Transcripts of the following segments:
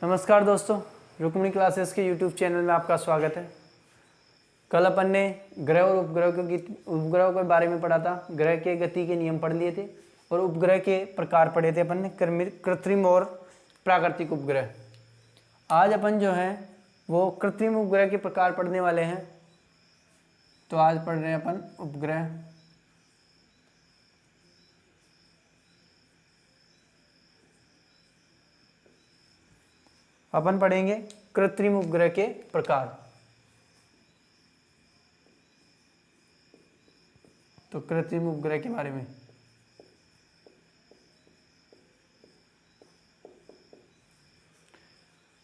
नमस्कार दोस्तों, रुक्मिणी क्लासेस के यूट्यूब चैनल में आपका स्वागत है। कल अपन ने ग्रह और उपग्रहों के बारे में पढ़ा था। ग्रह के गति के नियम पढ़ लिए थे और उपग्रह के प्रकार पढ़े थे अपन ने, कृत्रिम और प्राकृतिक उपग्रह। आज अपन जो है वो कृत्रिम उपग्रह के प्रकार पढ़ने वाले हैं। तो आज पढ़ रहे हैं अपन उपग्रह। अपन पढ़ेंगे कृत्रिम उपग्रह के प्रकार। तो कृत्रिम उपग्रह के बारे में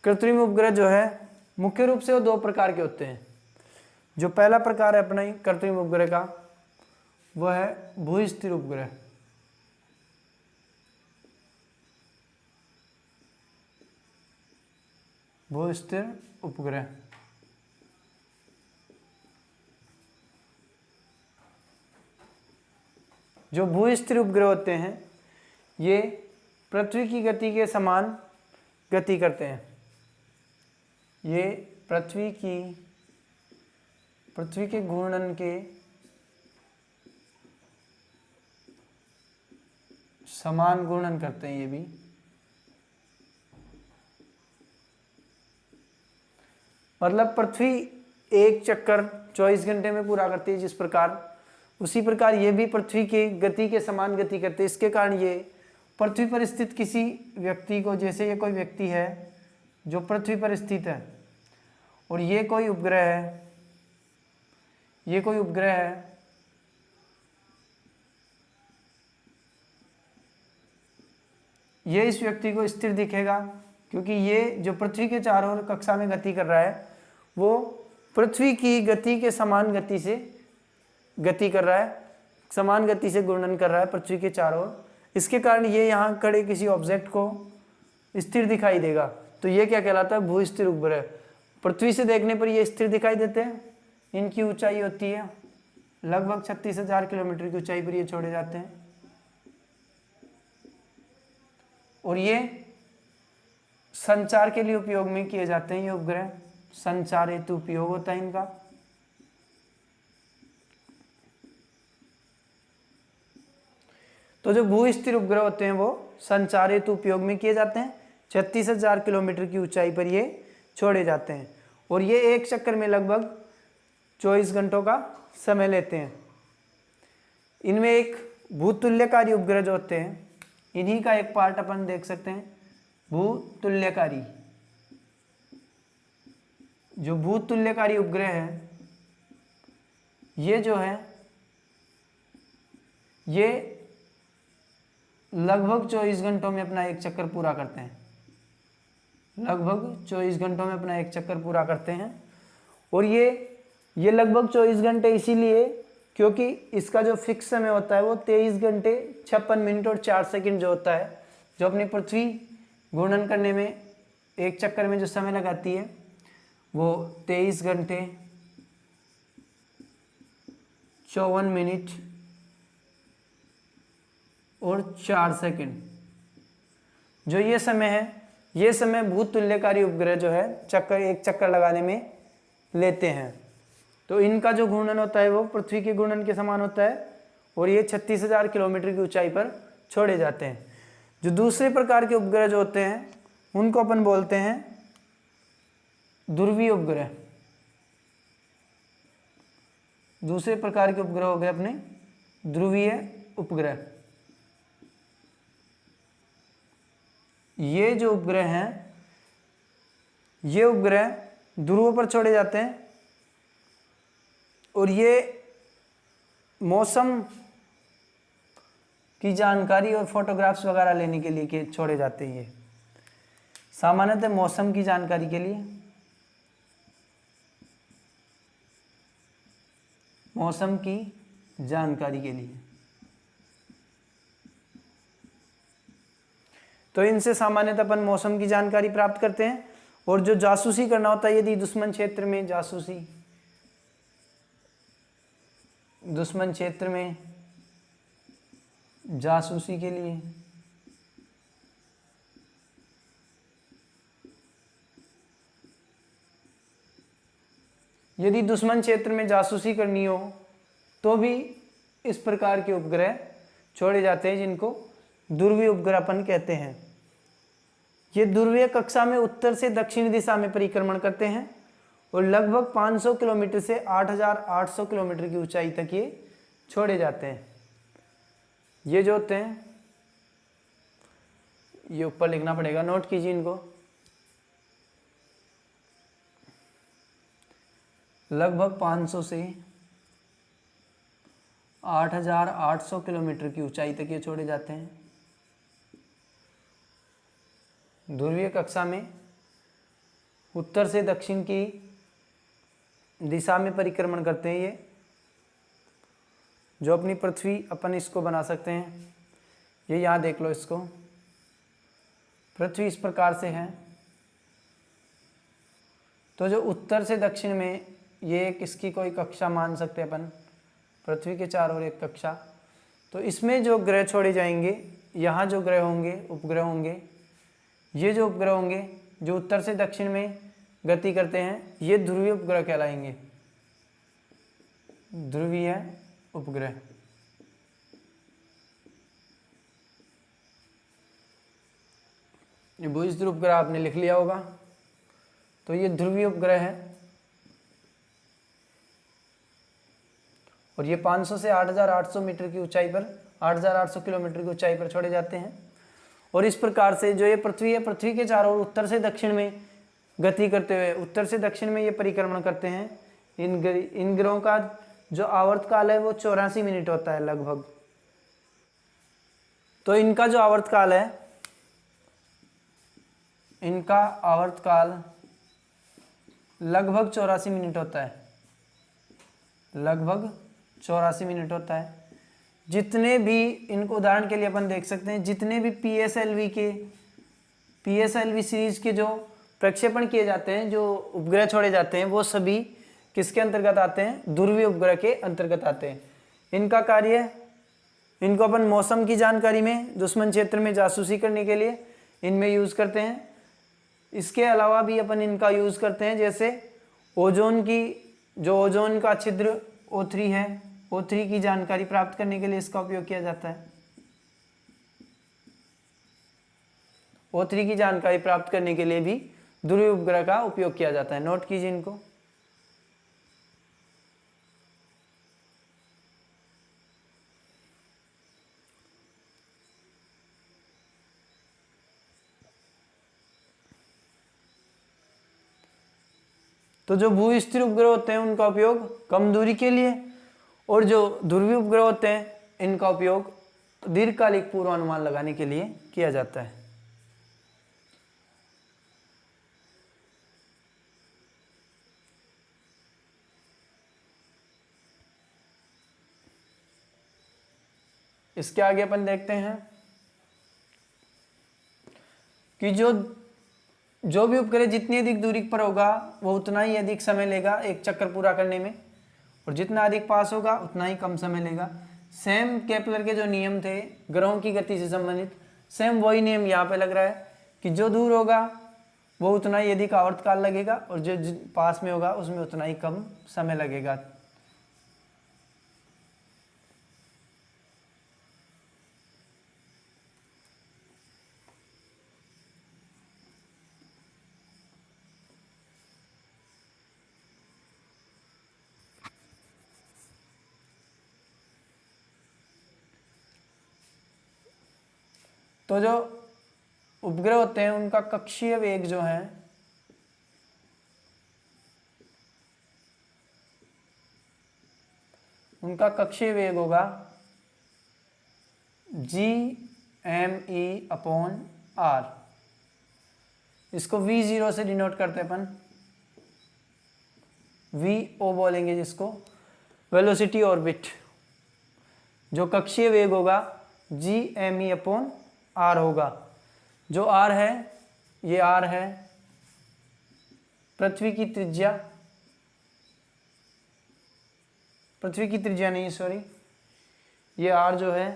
कृत्रिम उपग्रह जो है मुख्य रूप से वो दो प्रकार के होते हैं। जो पहला प्रकार है अपना कृत्रिम उपग्रह का, वह है भू-स्थिर उपग्रह। भू-स्थिर उपग्रह जो भू-स्थिर उपग्रह होते हैं ये पृथ्वी की गति के समान गति करते हैं। ये पृथ्वी के घूर्णन के समान घूर्णन करते हैं। ये भी मतलब पृथ्वी एक चक्कर 24 घंटे में पूरा करती है जिस प्रकार, उसी प्रकार ये भी पृथ्वी के गति के समान गति करते हैं। इसके कारण ये पृथ्वी पर स्थित किसी व्यक्ति को, जैसे ये कोई व्यक्ति है जो पृथ्वी पर स्थित है और ये कोई उपग्रह है, ये इस व्यक्ति को स्थिर दिखेगा क्योंकि ये जो पृथ्वी के चारों ओर कक्षा में गति कर रहा है वो पृथ्वी की गति के समान गति से गति कर रहा है, समान गति से घूर्णन कर रहा है पृथ्वी के चारों ओर। इसके कारण ये यहाँ खड़े किसी ऑब्जेक्ट को स्थिर दिखाई देगा। तो ये क्या कहलाता है? भू-स्थिर उपग्रह। पृथ्वी से देखने पर ये स्थिर दिखाई देते हैं। इनकी ऊंचाई होती है लगभग 36,000 किलोमीटर की ऊंचाई पर ये छोड़े जाते हैं और ये संचार के लिए उपयोग में किए जाते हैं। ये उपग्रह संचार हेतु उपयोग होता है इनका। तो जो भू-स्थिर उपग्रह होते हैं वो संचार हेतु उपयोग में किए जाते हैं। 36,000 किलोमीटर की ऊंचाई पर ये छोड़े जाते हैं और ये एक चक्कर में लगभग 24 घंटों का समय लेते हैं। इनमें एक भूतुल्यकारी उपग्रह जो होते हैं, इन्हीं का एक पार्ट अपन देख सकते हैं, भूतुल्यकारी। जो भूतुल्यकारी उपग्रह है ये जो है ये लगभग 24 घंटों में अपना एक चक्कर पूरा करते हैं। लगभग 24 घंटों में अपना एक चक्कर पूरा करते हैं और ये लगभग 24 घंटे इसीलिए क्योंकि इसका जो फिक्स समय होता है वो 23 घंटे 56 मिनट और 4 सेकंड जो होता है। जो अपनी पृथ्वी घूर्णन करने में एक चक्कर में जो समय लगाती है वो 23 घंटे 54 मिनट और 4 सेकंड जो ये समय है, ये समय भूतुल्यकारी उपग्रह जो है एक चक्कर लगाने में लेते हैं। तो इनका जो घूर्णन होता है वो पृथ्वी के घूर्णन के समान होता है और ये 36,000 किलोमीटर की ऊंचाई पर छोड़े जाते हैं। जो दूसरे प्रकार के उपग्रह जो होते हैं उनको अपन बोलते हैं ध्रुवीय उपग्रह। दूसरे प्रकार के उपग्रह हो गए अपने ध्रुवीय उपग्रह। ये जो उपग्रह हैं ये उपग्रह ध्रुवों पर छोड़े जाते हैं और ये मौसम की जानकारी और फोटोग्राफ्स वगैरह लेने के लिए छोड़े जाते हैं। ये सामान्यतः मौसम की जानकारी के लिए, मौसम की जानकारी के लिए। तो इनसे सामान्यतः अपन मौसम की जानकारी प्राप्त करते हैं और जो जासूसी करना होता है, यदि दुश्मन क्षेत्र में जासूसी के लिए यदि दुश्मन क्षेत्र में जासूसी करनी हो तो भी इस प्रकार के उपग्रह छोड़े जाते हैं, जिनको ध्रुवीय उपग्रहपन कहते हैं। ये ध्रुवीय कक्षा में उत्तर से दक्षिण दिशा में परिक्रमण करते हैं और लगभग 500 किलोमीटर से 8800 किलोमीटर की ऊंचाई तक ये छोड़े जाते हैं। ये जो होते हैं, ये ऊपर लिखना पड़ेगा, नोट कीजिए इनको। लगभग 500 से 8800 किलोमीटर की ऊंचाई तक ये छोड़े जाते हैं। ध्रुवीय कक्षा में उत्तर से दक्षिण की दिशा में परिक्रमण करते हैं ये, जो अपनी पृथ्वी अपन इसको बना सकते हैं। ये यहाँ देख लो इसको, पृथ्वी इस प्रकार से है। तो जो उत्तर से दक्षिण में ये किसकी कोई कक्षा मान सकते हैं अपन, पृथ्वी के चारों ओर एक कक्षा। तो इसमें जो ग्रह छोड़े जाएंगे, यहाँ जो ग्रह होंगे, उपग्रह होंगे, ये जो उपग्रह होंगे जो उत्तर से दक्षिण में गति करते हैं, ये ध्रुवीय उपग्रह कहलाएंगे, ध्रुवीय उपग्रह। ये भूइष्ठ उपग्रह आपने लिख लिया होगा। तो ये ध्रुवीय उपग्रह है और ये 500 से 8800 मीटर की ऊंचाई पर, 8800 किलोमीटर की ऊंचाई पर छोड़े जाते हैं। और इस प्रकार से जो ये पृथ्वी है, पृथ्वी के चारों ओर उत्तर से दक्षिण में गति करते हुए, उत्तर से दक्षिण में ये परिक्रमण करते हैं। इन ग्रहों का जो आवर्त काल है वो 84 मिनट होता है लगभग। तो इनका जो आवर्त काल है, इनका आवर्त काल लगभग 84 मिनट होता है, लगभग 84 मिनट होता है। जितने भी, इनको उदाहरण के लिए अपन देख सकते हैं, जितने भी पीएसएलवी सीरीज के जो प्रक्षेपण किए जाते हैं, जो उपग्रह छोड़े जाते हैं, वो सभी किसके अंतर्गत आते हैं, ध्रुवीय उपग्रह के अंतर्गत आते हैं। इनका कार्य, इनको अपन मौसम की जानकारी में, दुश्मन क्षेत्र में जासूसी करने के लिए इनमें यूज़ करते हैं। इसके अलावा भी अपन इनका यूज़ करते हैं, जैसे ओजोन की, जो ओजोन का छिद्र O3 है, O3 की जानकारी प्राप्त करने के लिए इसका उपयोग किया जाता है। O3 की जानकारी प्राप्त करने के लिए भी ध्रुवीय उपग्रह का उपयोग किया जाता है। नोट कीजिए इनको। तो जो भू-स्थिर उपग्रह होते हैं उनका उपयोग कम दूरी के लिए, और जो ध्रुवीय उपग्रह होते हैं इनका उपयोग दीर्घकालिक पूर्वानुमान लगाने के लिए किया जाता है। इसके आगे अपन देखते हैं कि जो भी उपग्रह जितनी अधिक दूरी पर होगा वो उतना ही अधिक समय लेगा एक चक्कर पूरा करने में, और जितना अधिक पास होगा उतना ही कम समय लेगा। सेम केपलर के जो नियम थे ग्रहों की गति से संबंधित, सेम वही नियम यहाँ पे लग रहा है कि जो दूर होगा वो उतना ही अधिक आवर्तकाल लगेगा, और जो पास में होगा उसमें उतना ही कम समय लगेगा। तो जो उपग्रह होते हैं उनका कक्षीय वेग जो है, उनका कक्षीय वेग होगा Gme/r। इसको V0 से डिनोट करते हैं अपन, VO बोलेंगे जिसको, वेलोसिटी ऑर्बिट। जो कक्षीय वेग होगा Gme/r होगा। जो r है, ये r है पृथ्वी की त्रिज्या, पृथ्वी की त्रिज्या नहीं सॉरी, ये r जो है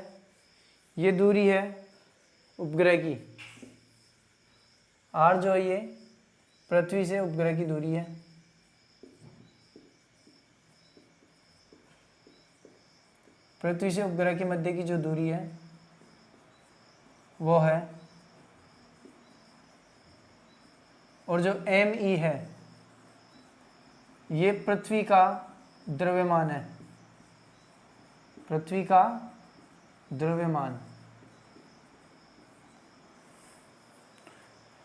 ये दूरी है उपग्रह की, r जो है ये पृथ्वी से उपग्रह की दूरी है। पृथ्वी से उपग्रह के मध्य की जो दूरी है वो है, और जो ME है ये पृथ्वी का द्रव्यमान है, पृथ्वी का द्रव्यमान।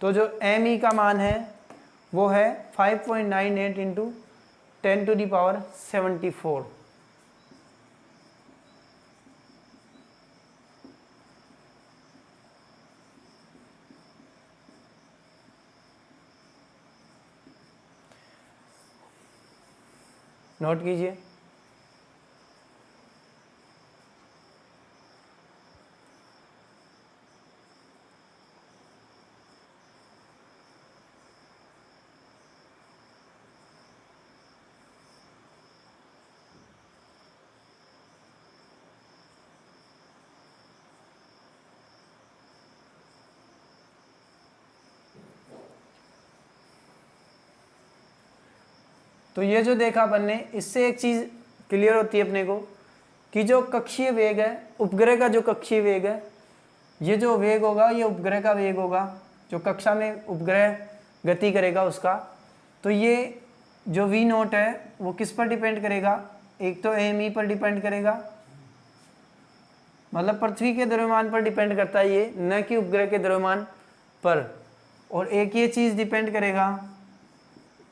तो जो ME का मान है वो है 5.98 इंटू 10⁻⁴। नोट कीजिए। तो ये जो देखा अपन ने, इससे एक चीज़ क्लियर होती है अपने को कि जो कक्षीय वेग है, उपग्रह का जो कक्षीय वेग है, ये जो वेग होगा ये उपग्रह का वेग होगा, जो कक्षा में उपग्रह गति करेगा उसका। तो ये जो V0 है वो किस पर डिपेंड करेगा? एक तो ME पर डिपेंड करेगा, मतलब पृथ्वी के द्रव्यमान पर डिपेंड करता है ये, न कि उपग्रह के द्रव्यमान पर। और एक ये चीज़ डिपेंड करेगा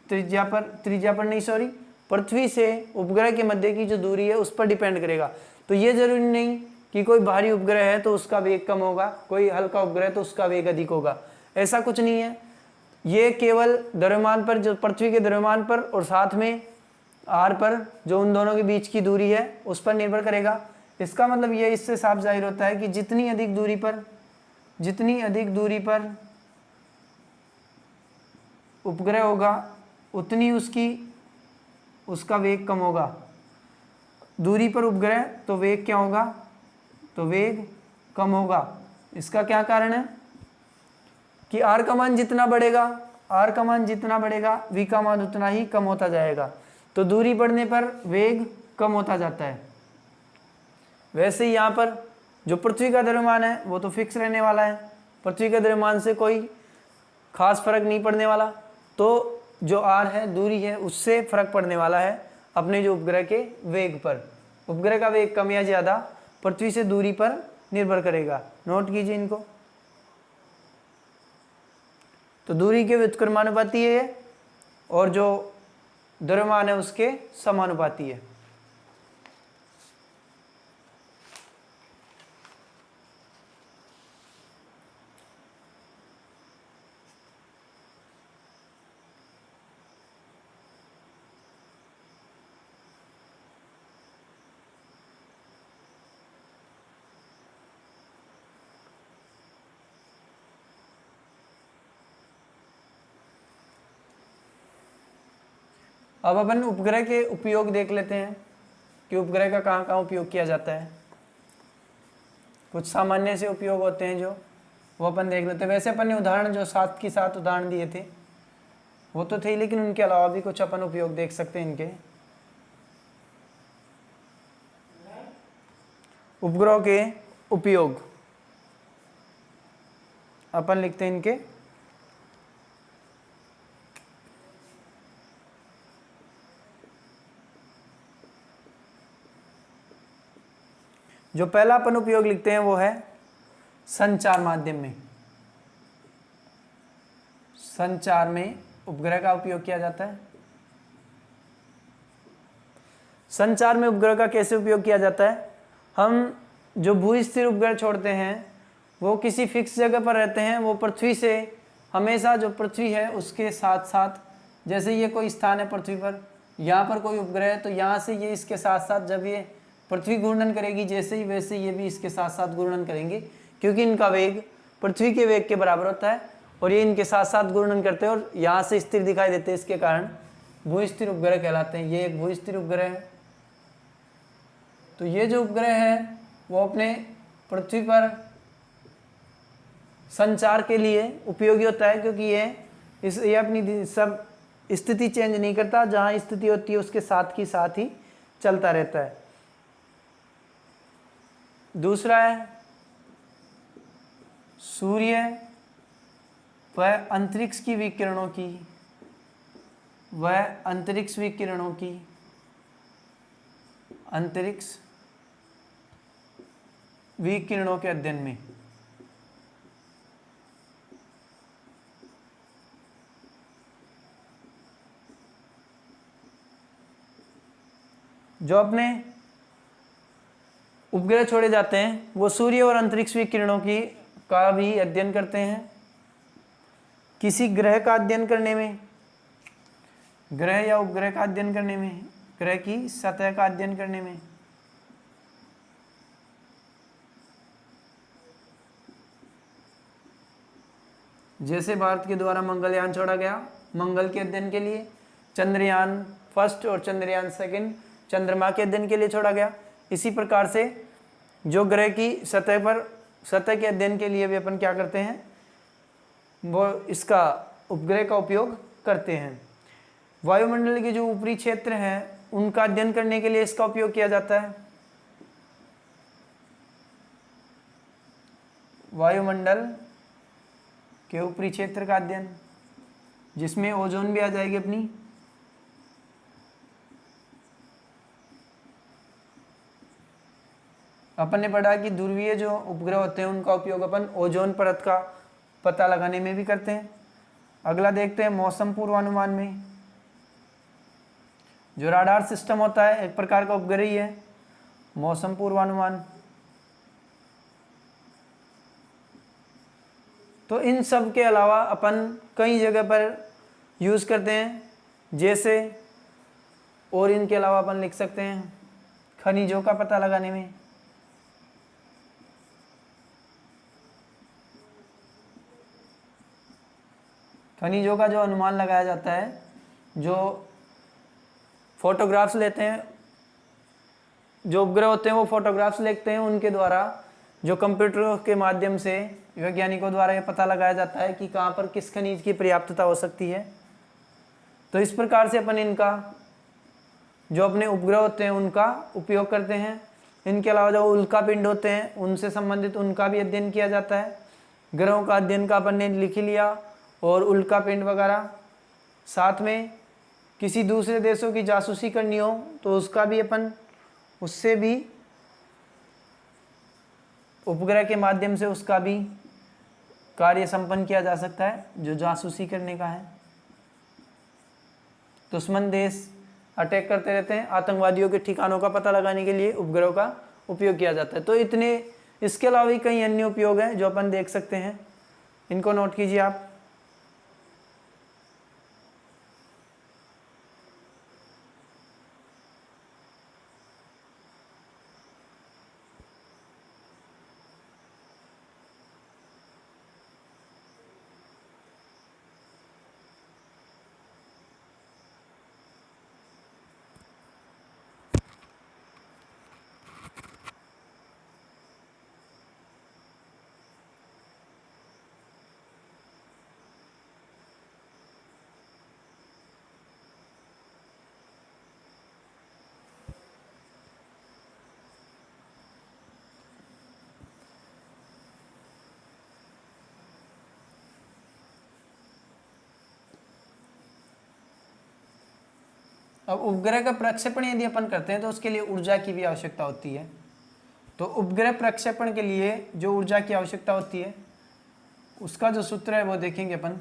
त्रिज्या पर नहीं, सॉरी, पृथ्वी से उपग्रह के मध्य की जो दूरी है उस पर डिपेंड करेगा। तो ये जरूरी नहीं कि कोई भारी उपग्रह है तो उसका वेग कम होगा, कोई हल्का उपग्रह तो उसका वेग अधिक होगा, ऐसा कुछ नहीं है। ये केवल द्रव्यमान पर, जो पृथ्वी के द्रव्यमान पर, और साथ में r पर जो उन दोनों के बीच की दूरी है उस पर निर्भर करेगा। इसका मतलब ये इससे साफ जाहिर होता है कि जितनी अधिक दूरी पर उपग्रह होगा उतनी उसका वेग कम होगा। दूरी पर उपग्रह तो वेग क्या होगा? तो वेग कम होगा। इसका क्या कारण है कि r का मान जितना बढ़ेगा v का मान उतना ही कम होता जाएगा। तो दूरी बढ़ने पर वेग कम होता जाता है। वैसे ही यहाँ पर जो पृथ्वी का द्रव्यमान है वो तो फिक्स रहने वाला है, पृथ्वी के द्रव्यमान से कोई खास फर्क नहीं पड़ने वाला। तो जो r है, दूरी है, उससे फर्क पड़ने वाला है अपने जो उपग्रह के वेग पर। उपग्रह का वेग कम या ज़्यादा पृथ्वी से दूरी पर निर्भर करेगा। नोट कीजिए इनको। तो दूरी के व्युत्क्रमानुपाती है और जो द्रव्यमान है उसके समानुपाती है। अब अपन उपग्रह के उपयोग देख लेते हैं कि उपग्रह का कहाँ कहाँ उपयोग किया जाता है। कुछ सामान्य से उपयोग होते हैं जो वो अपन देख लेते हैं। वैसे अपन ने उदाहरण जो 7 की 7 उदाहरण दिए थे वो तो थे, लेकिन उनके अलावा भी कुछ अपन उपयोग देख सकते हैं इनके। उपग्रह के उपयोग अपन लिखते हैं इनके। जो पहला अपन उपयोग लिखते हैं वो है संचार माध्यम में। संचार में उपग्रह का उपयोग किया जाता है। संचार में उपग्रह का कैसे उपयोग किया जाता है? हम जो भूस्थिर उपग्रह छोड़ते हैं वो किसी फिक्स जगह पर रहते हैं। वो पृथ्वी से हमेशा, जो पृथ्वी है उसके साथ साथ, जैसे ये कोई स्थान है पृथ्वी पर, यहाँ पर कोई उपग्रह है तो यहाँ से ये इसके साथ साथ, जब ये पृथ्वी घूर्णन करेगी जैसे ही, वैसे ये भी इसके साथ साथ घूर्णन करेंगे, क्योंकि इनका वेग पृथ्वी के वेग के बराबर होता है और ये इनके साथ साथ घूर्णन करते हैं और यहाँ से स्थिर दिखाई देते हैं। इसके कारण भूस्थिर उपग्रह कहलाते हैं। ये एक भूस्थिर उपग्रह है। तो ये जो उपग्रह है वो अपने पृथ्वी पर संचार के लिए उपयोगी होता है, क्योंकि ये अपनी सब स्थिति चेंज नहीं करता, जहाँ स्थिति होती है उसके साथ ही चलता रहता है। दूसरा है सूर्य व अंतरिक्ष की विकिरणों की, वह अंतरिक्ष विकिरणों की, अंतरिक्ष विकिरणों के अध्ययन में। जो अपने उपग्रह छोड़े जाते हैं वो सूर्य और अंतरिक्ष विकिरणों की का भी अध्ययन करते हैं। किसी ग्रह का अध्ययन करने में, ग्रह या उपग्रह का अध्ययन करने में, ग्रह की सतह का अध्ययन करने में जैसे भारत के द्वारा मंगलयान छोड़ा गया मंगल के अध्ययन के लिए, चंद्रयान फर्स्ट और चंद्रयान सेकंड चंद्रमा के अध्ययन के लिए छोड़ा गया। इसी प्रकार से जो ग्रह की सतह के अध्ययन के लिए भी अपन क्या करते हैं, वो इसका उपग्रह का उपयोग करते हैं। वायुमंडल के जो ऊपरी क्षेत्र हैं उनका अध्ययन करने के लिए इसका उपयोग किया जाता है। वायुमंडल के ऊपरी क्षेत्र का अध्ययन, जिसमें ओजोन भी आ जाएगी अपनी। अपन ने पढ़ा कि ध्रुवीय जो उपग्रह होते हैं उनका उपयोग अपन ओजोन परत का पता लगाने में भी करते हैं। अगला देखते हैं मौसम पूर्वानुमान में। जो राडार सिस्टम होता है एक प्रकार का उपग्रह ही है। मौसम पूर्वानुमान, तो इन सब के अलावा अपन कई जगह पर यूज़ करते हैं, जैसे और इनके अलावा अपन लिख सकते हैं खनिजों का पता लगाने में। खनिजों का जो अनुमान लगाया जाता है, जो फोटोग्राफ्स लेते हैं, जो उपग्रह होते हैं वो फोटोग्राफ्स लेते हैं, उनके द्वारा जो कंप्यूटर के माध्यम से वैज्ञानिकों द्वारा ये पता लगाया जाता है कि कहाँ पर किस खनिज की पर्याप्तता हो सकती है। तो इस प्रकार से अपन इनका जो अपने उपग्रह होते हैं उनका उपयोग करते हैं। इनके अलावा जो उल्का पिंड होते हैं उनसे संबंधित उनका भी अध्ययन किया जाता है। ग्रहों का अध्ययन का अपन ने लिख लिया, और उल्का पिंड वगैरह, साथ में किसी दूसरे देशों की जासूसी करनी हो तो उसका भी अपन उससे भी उपग्रह के माध्यम से उसका भी कार्य संपन्न किया जा सकता है, जो जासूसी करने का है। दुश्मन देश अटैक करते रहते हैं, आतंकवादियों के ठिकानों का पता लगाने के लिए उपग्रहों का उपयोग किया जाता है। तो इतने, इसके अलावा भी कई अन्य उपयोग हैं जो अपन देख सकते हैं, इनको नोट कीजिए आप। अब उपग्रह का प्रक्षेपण यदि अपन करते हैं तो उसके लिए ऊर्जा की भी आवश्यकता होती है। तो उपग्रह प्रक्षेपण के लिए जो ऊर्जा की आवश्यकता होती है उसका जो सूत्र है वो देखेंगे अपन।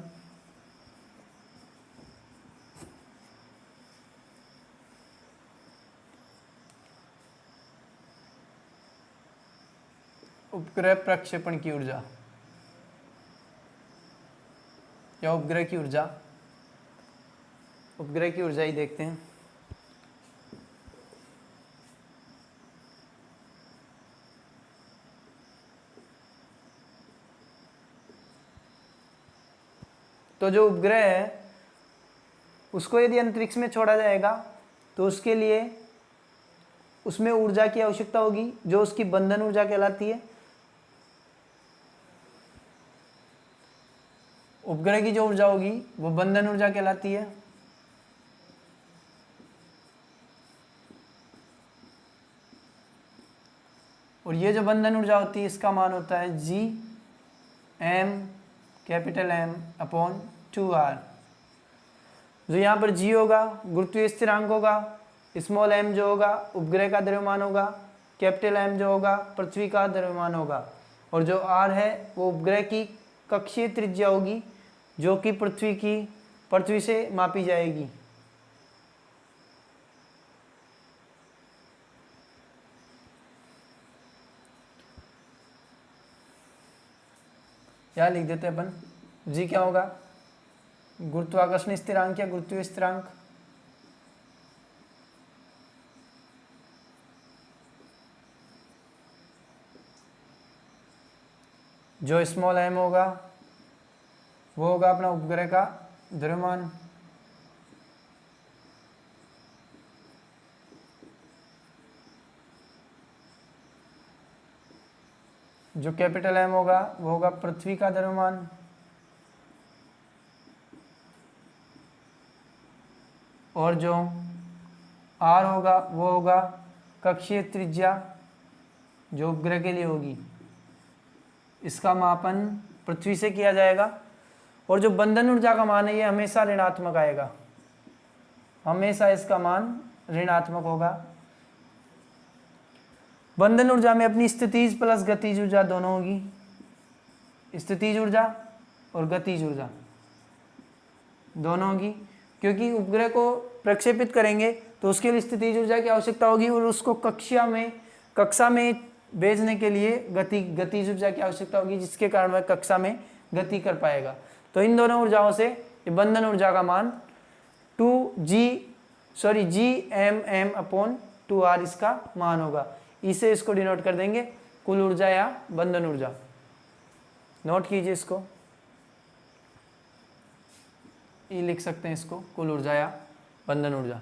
उपग्रह प्रक्षेपण की ऊर्जा या उपग्रह की ऊर्जा, उपग्रह की ऊर्जा ही देखते हैं। तो जो उपग्रह है उसको यदि अंतरिक्ष में छोड़ा जाएगा तो उसके लिए उसमें ऊर्जा की आवश्यकता होगी, जो उसकी बंधन ऊर्जा कहलाती है। उपग्रह की जो ऊर्जा होगी वो बंधन ऊर्जा कहलाती है। और और ये जो बंधन ऊर्जा होती है इसका मान होता है G M capital M upon 2r। जो यहाँ पर जी होगा गुरुत्वीय स्थिरांक होगा, स्मॉल एम जो होगा उपग्रह का द्रव्यमान होगा, कैपिटल एम जो होगा पृथ्वी का द्रव्यमान होगा, और जो आर है वो उपग्रह की कक्षीय त्रिज्या होगी जो कि पृथ्वी से मापी जाएगी। यहाँ लिख देते हैं अपन, जी क्या होगा गुरुत्वाकर्षण स्थिरांक या गुरुत्वीय स्थिरांक, जो स्मॉल एम होगा वो होगा अपना उपग्रह का द्रव्यमान, जो कैपिटल एम होगा वो होगा पृथ्वी का द्रव्यमान, और जो आर होगा वो होगा कक्षीय त्रिज्या जो उपग्रह के लिए होगी। इसका मापन पृथ्वी से किया जाएगा। और जो बंधन ऊर्जा का मान है ये हमेशा ऋणात्मक आएगा, हमेशा इसका मान ऋणात्मक होगा। बंधन ऊर्जा में अपनी स्थितिज प्लस गतिज ऊर्जा दोनों होगी, स्थितिज ऊर्जा और गतिज ऊर्जा दोनों होगी, क्योंकि उपग्रह को प्रक्षेपित करेंगे तो उसके लिए स्थितिज ऊर्जा की आवश्यकता होगी और उसको कक्षा में भेजने के लिए गतिज ऊर्जा की आवश्यकता होगी, जिसके कारण वह कक्षा में गति कर पाएगा। तो इन दोनों ऊर्जाओं से ये बंधन ऊर्जा का मान G M M upon 2r इसका मान होगा। इसे इसको डिनोट कर देंगे कुल ऊर्जा या बंधन ऊर्जा। नोट कीजिए इसको, ये लिख सकते हैं इसको कुल ऊर्जा या बंधन ऊर्जा।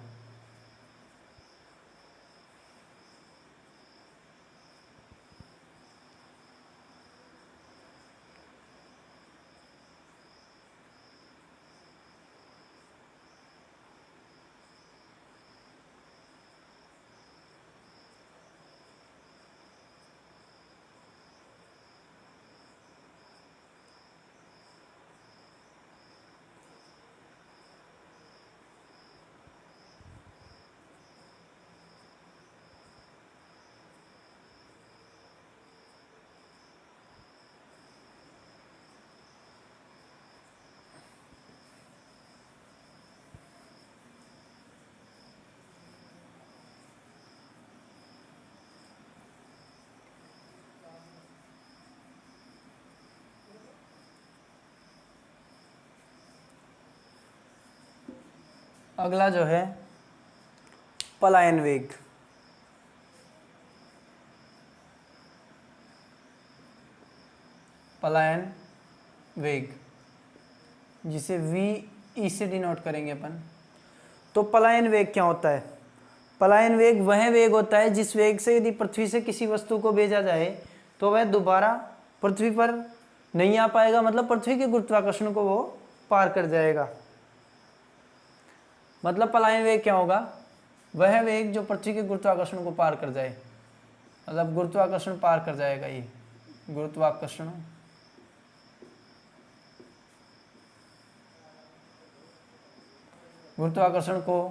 अगला जो है पलायन वेग। पलायन वेग जिसे v से डिनोट करेंगे अपन। तो पलायन वेग क्या होता है? पलायन वेग वह वेग होता है जिस वेग से यदि पृथ्वी से किसी वस्तु को भेजा जाए तो वह दोबारा पृथ्वी पर नहीं आ पाएगा, मतलब पृथ्वी के गुरुत्वाकर्षण को वो पार कर जाएगा। मतलब पलायन वेग क्या होगा? वह वेग जो पृथ्वी के गुरुत्वाकर्षण को पार कर जाए, मतलब गुरुत्वाकर्षण पार कर जाएगा। ये गुरुत्वाकर्षण को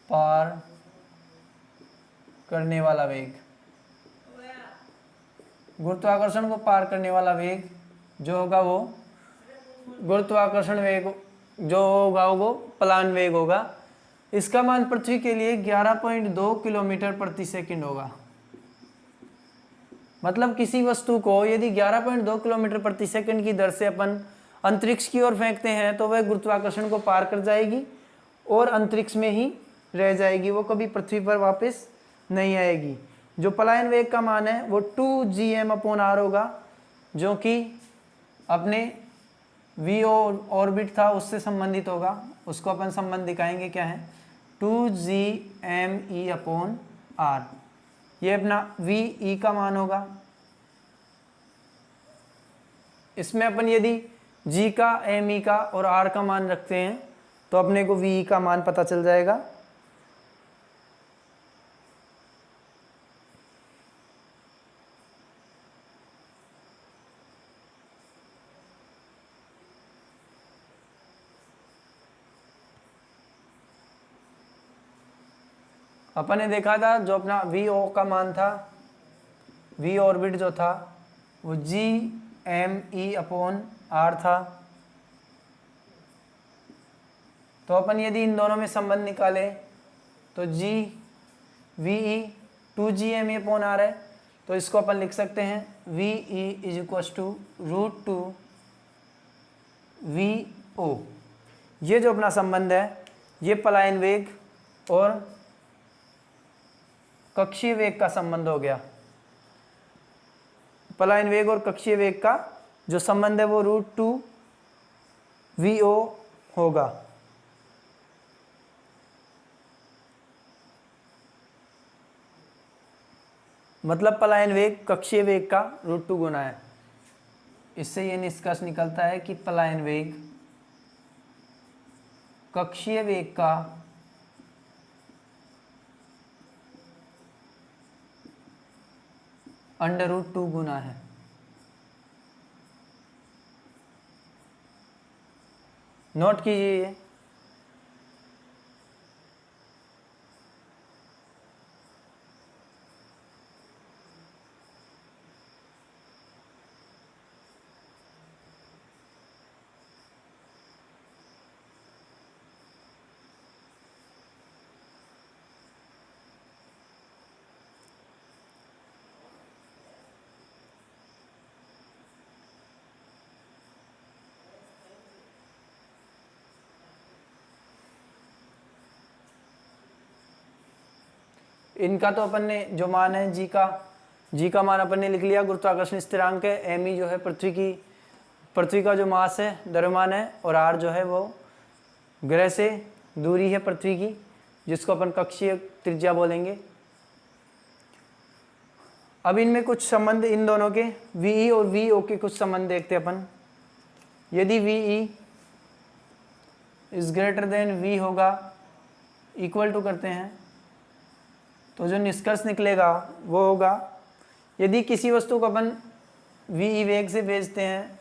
पार करने वाला वेग, गुरुत्वाकर्षण को पार करने वाला वेग जो होगा वो गुरुत्वाकर्षण वेग जो होगा वो पलायन वेग होगा। इसका मान पृथ्वी के लिए 11.2 किलोमीटर प्रति सेकंड होगा। मतलब किसी वस्तु को यदि 11.2 किलोमीटर प्रति सेकंड की दर से अपन अंतरिक्ष की ओर फेंकते हैं तो वह गुरुत्वाकर्षण को पार कर जाएगी और अंतरिक्ष में ही रह जाएगी, वो कभी पृथ्वी पर वापस नहीं आएगी। जो पलायन वेग का मान है वो 2gm/r होगा, जो कि अपने v ऑर्बिट था उससे संबंधित होगा। उसको अपन संबंध दिखाएंगे क्या है, 2gme/r। ये अपना ve का मान होगा। इसमें अपन यदि g का, me का और r का मान रखते हैं तो अपने को ve का मान पता चल जाएगा। अपन ने देखा था जो अपना वी ओ का मान था, वी ऑर्बिट जो था वो G M E upon R था। तो अपन यदि इन दोनों में संबंध निकाले तो जी V E 2 GME upon R है, तो इसको अपन लिख सकते हैं V E is equals to √2 V O. ये जो अपना संबंध है ये पलायन वेग और कक्षीय वेग का संबंध हो गया। पलायन वेग और कक्षीय वेग का जो संबंध है वो √2 वी ओ होगा। मतलब पलायन वेग कक्षीय वेग का √2 गुना है। इससे ये निष्कर्ष निकलता है कि पलायन वेग कक्षीय वेग का √2 गुना है। नोट कीजिए ये। इनका तो अपन ने जो मान है जी का मान अपन ने लिख लिया, गुरुत्वाकर्षण स्थिरांक है, एम ई जो है पृथ्वी का जो मास है, द्रव्यमान है, और आर जो है वो ग्रह से दूरी है पृथ्वी की, जिसको अपन कक्षीय त्रिज्या बोलेंगे। अब इनमें कुछ संबंध इन दोनों के वी और वी ओ के कुछ संबंध देखते हैं अपन। यदि V is greater than V होगा, इक्वल टू करते हैं, तो जो निष्कर्ष निकलेगा वो होगा यदि किसी वस्तु को अपन वी वेग से भेजते हैं,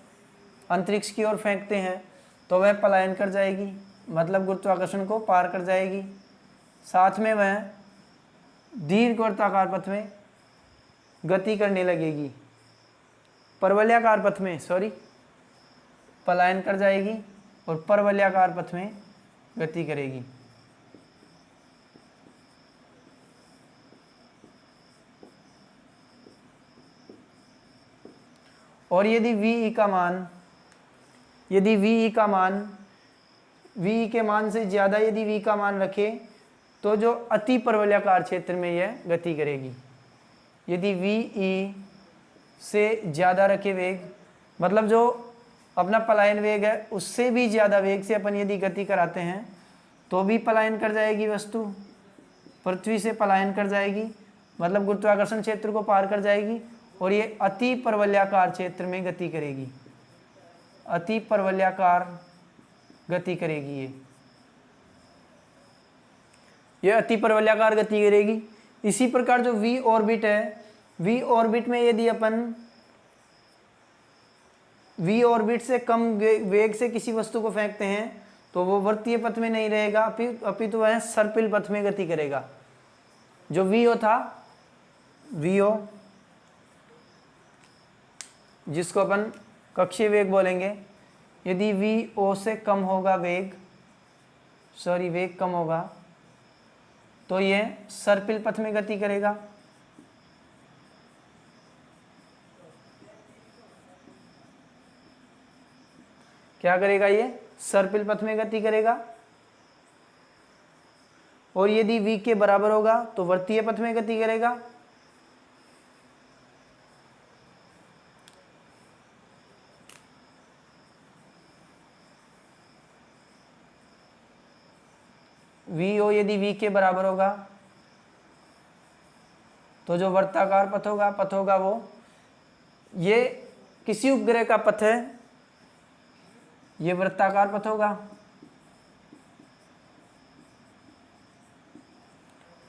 अंतरिक्ष की ओर फेंकते हैं, तो वह पलायन कर जाएगी, मतलब गुरुत्वाकर्षण को पार कर जाएगी। साथ में वह दीर्घवृत्ताकार पथ में गति करने लगेगी, परवलयाकार पथ में पलायन कर जाएगी और परवलयाकार पथ में गति करेगी। और यदि वी का मान वी के मान से ज़्यादा यदि वी का मान रखे तो जो अति परवलयाकार क्षेत्र में यह गति करेगी। यदि वी से ज़्यादा रखे वेग, मतलब जो अपना पलायन वेग है उससे भी ज़्यादा वेग से अपन यदि गति कराते हैं तो भी पलायन कर जाएगी वस्तु, पृथ्वी से पलायन कर जाएगी, मतलब गुरुत्वाकर्षण क्षेत्र को पार कर जाएगी और ये अति परवलयाकार क्षेत्र में गति करेगी, अति परवलयाकार गति करेगी। ये अति परवलयाकार गति करेगी। इसी प्रकार जो वी ऑर्बिट है, वी ऑर्बिट में यदि अपन वी ऑर्बिट से कम वेग से किसी वस्तु को फेंकते हैं तो वो वृत्तीय पथ में नहीं रहेगा, अपितु वह सर्पिल पथ में गति करेगा। जो वीओ था, वीओ जिसको अपन कक्षीय वेग बोलेंगे, यदि वी ओ से कम होगा वेग कम होगा तो यह सर्पिल पथ में गति करेगा। क्या करेगा? ये सर्पिल पथ में गति करेगा। और यदि v के बराबर होगा तो वृत्तीय पथ में गति करेगा। vo यदि v के बराबर होगा तो जो वर्ताकार पथ होगा वो, ये किसी उपग्रह का पथ है, ये वृत्ताकार पथ होगा।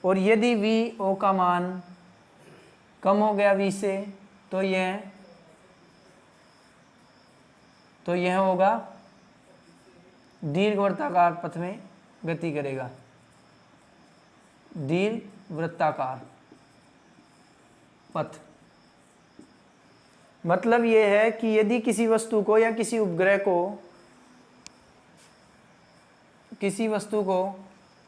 और यदि vo का मान कम हो गया v से तो यह होगा दीर्घवृत्ताकार पथ में गति करेगा। दीर्घवृत्ताकार पथ। मतलब ये है कि यदि किसी वस्तु को या किसी उपग्रह को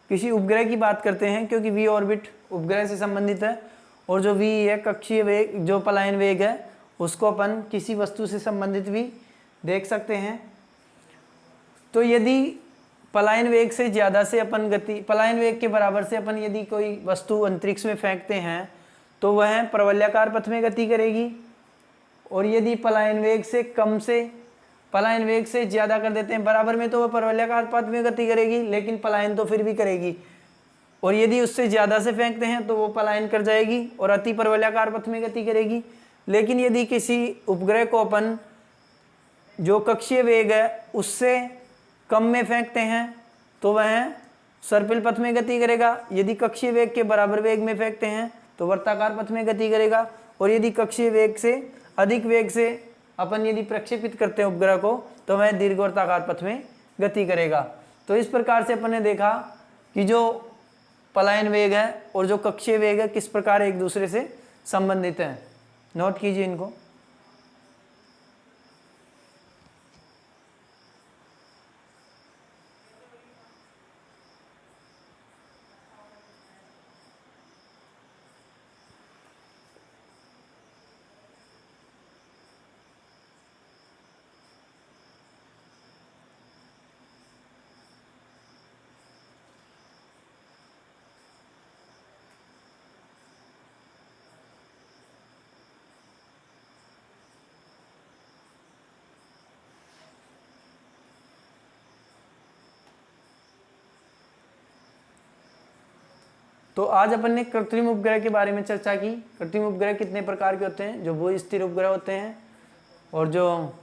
किसी उपग्रह की बात करते हैं, क्योंकि वी ऑर्बिट उपग्रह से संबंधित है, और जो वी है कक्षीय वेग, जो पलायन वेग है, उसको अपन किसी वस्तु से संबंधित भी देख सकते हैं। तो यदि पलायन वेग से ज़्यादा से अपन पलायन वेग के बराबर से अपन यदि कोई वस्तु अंतरिक्ष में फेंकते हैं तो वह परवलयाकार पथ में गति करेगी, और यदि पलायन वेग से ज़्यादा कर देते हैं बराबर में, तो वह परवलयाकार पथ में गति करेगी, लेकिन पलायन तो फिर भी करेगी। और यदि उससे ज़्यादा से फेंकते हैं तो वो पलायन कर जाएगी और अति परवलयाकार पथ में गति करेगी। लेकिन यदि किसी उपग्रह को अपन जो कक्षीय वेग है उससे कम में फेंकते हैं तो वह सर्पिल पथ में गति करेगा। यदि कक्षीय वेग के बराबर वेग में फेंकते हैं तो वर्ताकार पथ में गति करेगा। और यदि कक्षीय वेग से अधिक वेग से अपन यदि प्रक्षेपित करते हैं उपग्रह को तो वह दीर्घवृत्ताकार पथ में गति करेगा। तो इस प्रकार से अपन ने देखा कि जो पलायन वेग है और जो कक्षीय वेग है किस प्रकार एक दूसरे से संबंधित हैं। नोट कीजिए इनको। तो आज अपन ने कृत्रिम उपग्रह के बारे में चर्चा की। कृत्रिम उपग्रह कितने प्रकार के होते हैं, जो भू-स्थिर उपग्रह होते हैं, और जो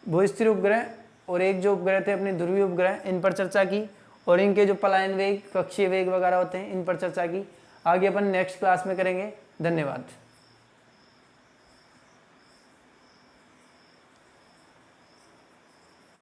भू-स्थिर उपग्रह और एक जो उपग्रह थे अपने ध्रुवीय उपग्रह, इन पर चर्चा की, और इनके जो पलायन वेग, कक्षीय वेग वगैरह होते हैं, इन पर चर्चा की। आगे अपन नेक्स्ट क्लास में करेंगे। धन्यवाद।